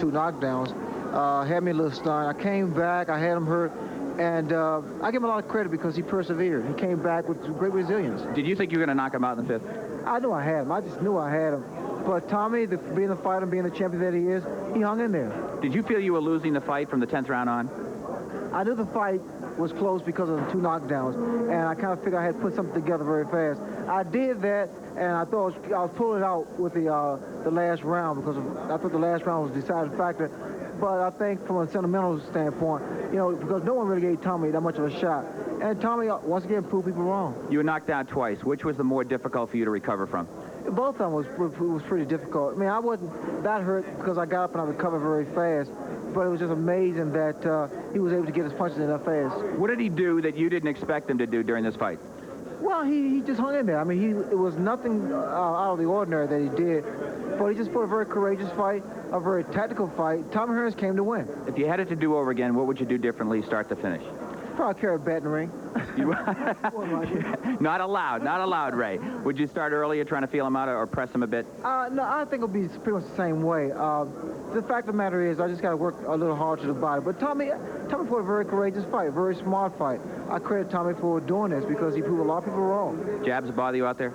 2 knockdowns. Had me a little stunned. I came back. I had him hurt. And I give him a lot of credit because he persevered. He came back with great resilience. Did you think you were going to knock him out in the 5th? I knew I had him. I just knew I had him. But Tommy, being the fighter, being the champion that he is, he hung in there. Did you feel you were losing the fight from the 10th round on? I knew the fight was close because of the 2 knockdowns, and I kind of figured I had to put something together very fast. I did that, and I thought I was pulling it out with the last round because I thought the last round was the deciding factor. But I think from a sentimental standpoint, you know, because no one really gave Tommy that much of a shot. And Tommy, once again, proved people wrong. You were knocked out twice. Which was the more difficult for you to recover from? Both of them was pretty difficult. I mean, I wasn't that hurt because I got up and I recovered very fast. But it was just amazing that he was able to get his punches in that fast. What did he do that you didn't expect him to do during this fight? Well, he just hung in there. I mean, it was nothing out of the ordinary that he did. But he just put a very courageous fight, a very tactical fight. Tommy Hearns came to win. If you had it to do over again, what would you do differently start to finish? Probably carry a bat in the ring. Not allowed, Ray. Would you start earlier trying to feel him out or press him a bit? No, I think it'll be pretty much the same way. The fact of the matter is I just got to work a little hard to the body. But Tommy fought a very courageous fight, a very smart fight. I credit Tommy for doing this because he proved a lot of people wrong. Jabs bother you out there?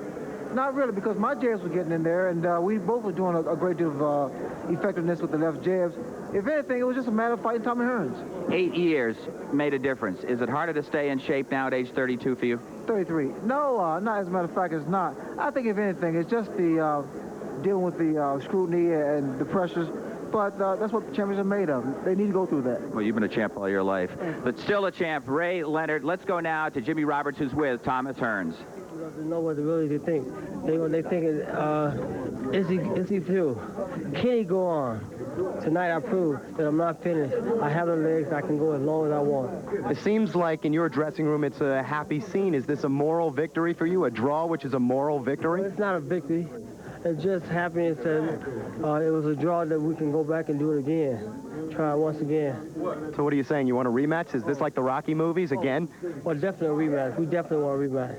Not really, because my jabs were getting in there, and we both were doing a great deal of effectiveness with the left jabs. If anything, it was just a matter of fighting Tommy Hearns. 8 years made a difference. Is it harder to stay in shape now at age 32 for you? 33. No, not as a matter of fact, it's not. I think if anything, it's just the dealing with the scrutiny and the pressures. But that's what champions are made of. They need to go through that. Well, you've been a champ all your life. But still a champ, Ray Leonard. Let's go now to Jimmy Roberts, who's with Thomas Hearns. People don't know what really they think. They think, is he through? Can he go on? Tonight I proved that I'm not finished. I have the legs. I can go as long as I want. It seems like in your dressing room it's a happy scene. Is this a moral victory for you? A draw, which is a moral victory? It's not a victory. It's just happiness that it was a draw that we can go back and do it again. Try it once again. So what are you saying? You want a rematch? Is this like the Rocky movies again? Well, definitely a rematch. We definitely want a rematch.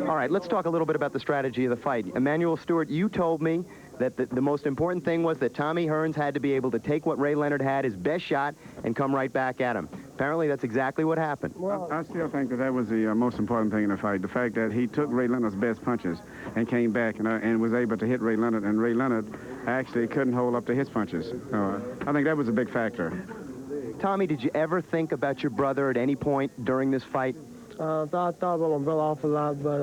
All right, let's talk a little bit about the strategy of the fight. Emmanuel Stewart, you told me that the most important thing was that Tommy Hearns had to be able to take what Ray Leonard had, his best shot, and come right back at him. Apparently, that's exactly what happened. Well, I still think that was the most important thing in the fight, the fact that he took Ray Leonard's best punches and came back and was able to hit Ray Leonard, and Ray Leonard actually couldn't hold up to his punches. I think that was a big factor. Tommy, did you ever think about your brother at any point during this fight? I thought about my brother awful lot, but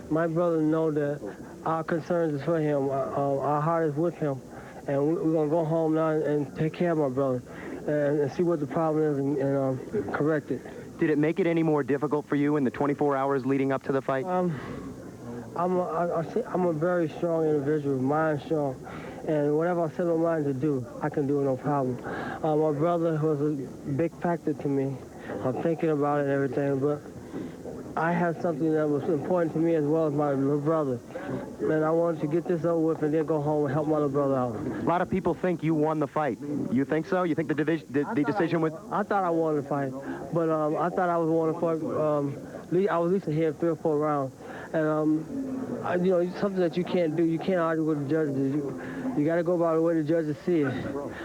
my brother know that our concerns is for him. Our heart is with him, and we're going to go home now and take care of my brother and see what the problem is and correct it. Did it make it any more difficult for you in the 24 hours leading up to the fight? I'm a very strong individual, mind strong, and whatever I set my mind to do, I can do it no problem. My brother was a big factor to me. I'm thinking about it and everything, but I had something that was important to me as well as my little brother. And I wanted to get this over with and then go home and help my little brother out. A lot of people think you won the fight. You think so? You think the decision was... I thought I won the fight, but I thought I was won the fight. I was at least ahead 3 or 4 rounds. And, you know, something that you can't do. You can't argue with the judges. You got to go by the way the judges see it.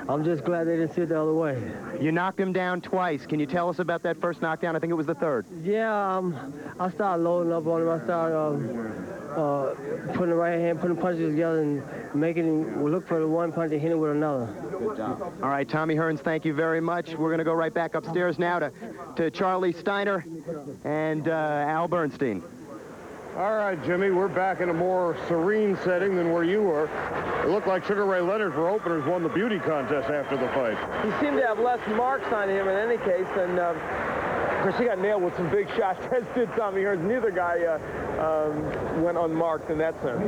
I'm just glad they didn't see it the other way. You knocked him down twice. Can you tell us about that first knockdown? I think it was the third. Yeah, I started loading up on him. I started putting the right hand, putting punches together and making him look for the one punch and hit him with another. Good job. All right, Tommy Hearns, thank you very much. We're going to go right back upstairs now to Charlie Steiner and Al Bernstein. All right, Jimmy, we're back in a more serene setting than where you were. It looked like Sugar Ray Leonard for openers won the beauty contest after the fight. He seemed to have less marks on him in any case, and of course he got nailed with some big shots, as did Tommy Hearns. Neither guy went unmarked in that sense.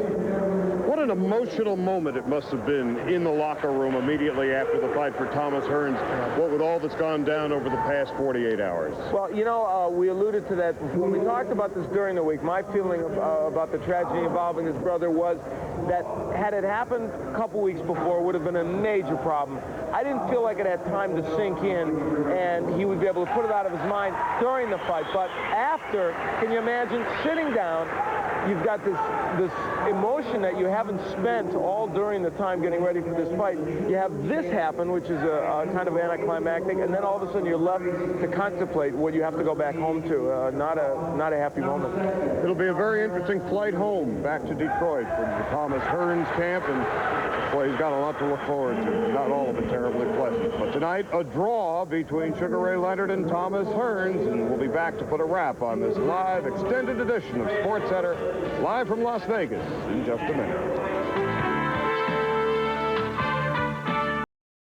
What an emotional moment it must have been in the locker room immediately after the fight for Thomas Hearns, what with all that's gone down over the past 48 hours. Well, you know, we alluded to that when we talked about this during the week. My feeling about the tragedy involving his brother was that had it happened a couple weeks before, it would have been a major problem. I didn't feel like it had time to sink in and he would be able to put it out of his mind during the fight. But after, can you imagine sitting down you've got this emotion that you haven't spent all during the time getting ready for this fight. You have this happen, which is a kind of anticlimactic, and then all of a sudden you're left to contemplate what you have to go back home to. Not a happy moment. It'll be a very interesting flight home back to Detroit from the Thomas Hearns camp, and boy, he's got a lot to look forward to. Not all of it terribly pleasant. But tonight, a draw between Sugar Ray Leonard and Thomas Hearns, and we'll be back to put a wrap on this live extended edition of SportsCenter, live from Las Vegas in just a minute.